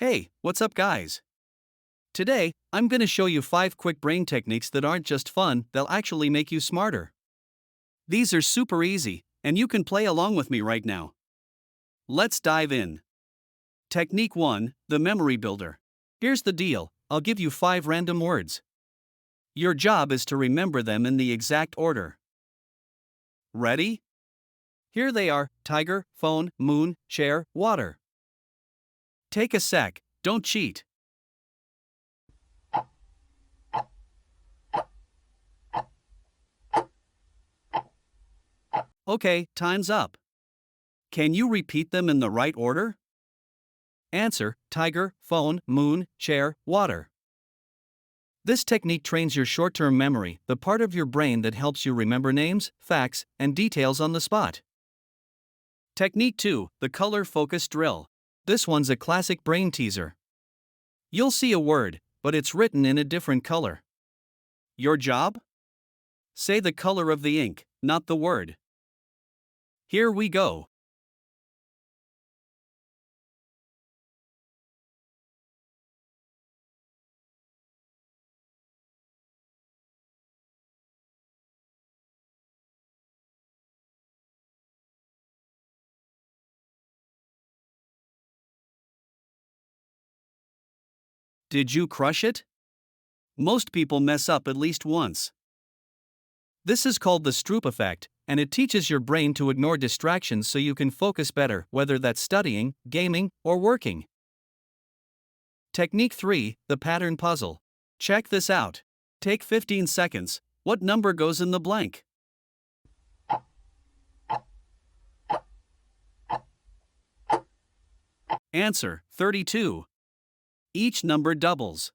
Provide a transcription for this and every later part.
Hey, what's up, guys? Today, I'm going to show you 5 quick brain techniques that aren't just fun, they'll actually make you smarter. These are super easy, and you can play along with me right now. Let's dive in. Technique 1, the memory builder. Here's the deal, I'll give you 5 random words. Your job is to remember them in the exact order. Ready? Here they are: tiger, phone, moon, chair, water. Take a sec, don't cheat. Okay, time's up. Can you repeat them in the right order? Answer: tiger, phone, moon, chair, water. This technique trains your short-term memory, the part of your brain that helps you remember names, facts, and details on the spot. Technique 2, the color focus drill. This one's a classic brain teaser. You'll see a word, but it's written in a different color. Your job? Say the color of the ink, not the word. Here we go. Did you crush it? Most people mess up at least once. This is called the Stroop effect, and it teaches your brain to ignore distractions so you can focus better, whether that's studying, gaming, or working. Technique 3, the pattern puzzle. Check this out. Take 15 seconds. What number goes in the blank? Answer: 32. Each number doubles.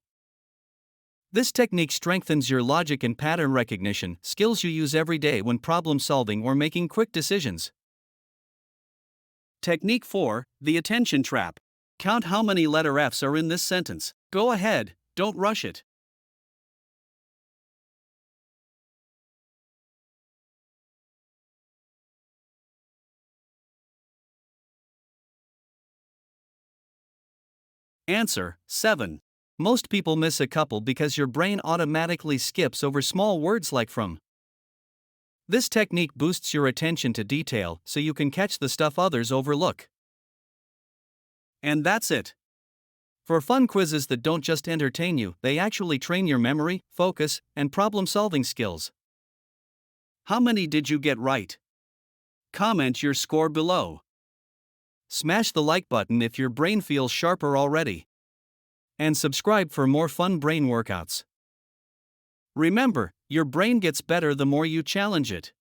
This technique strengthens your logic and pattern recognition, skills you use every day when problem solving or making quick decisions. Technique 4, the attention trap. Count how many letter F's are in this sentence. Go ahead, don't rush it. Answer: 7. Most people miss a couple because your brain automatically skips over small words like from. This technique boosts your attention to detail so you can catch the stuff others overlook. And that's it. For fun quizzes that don't just entertain you, they actually train your memory, focus, and problem-solving skills. How many did you get right? Comment your score below. Smash the like button if your brain feels sharper already. And subscribe for more fun brain workouts. Remember, your brain gets better the more you challenge it.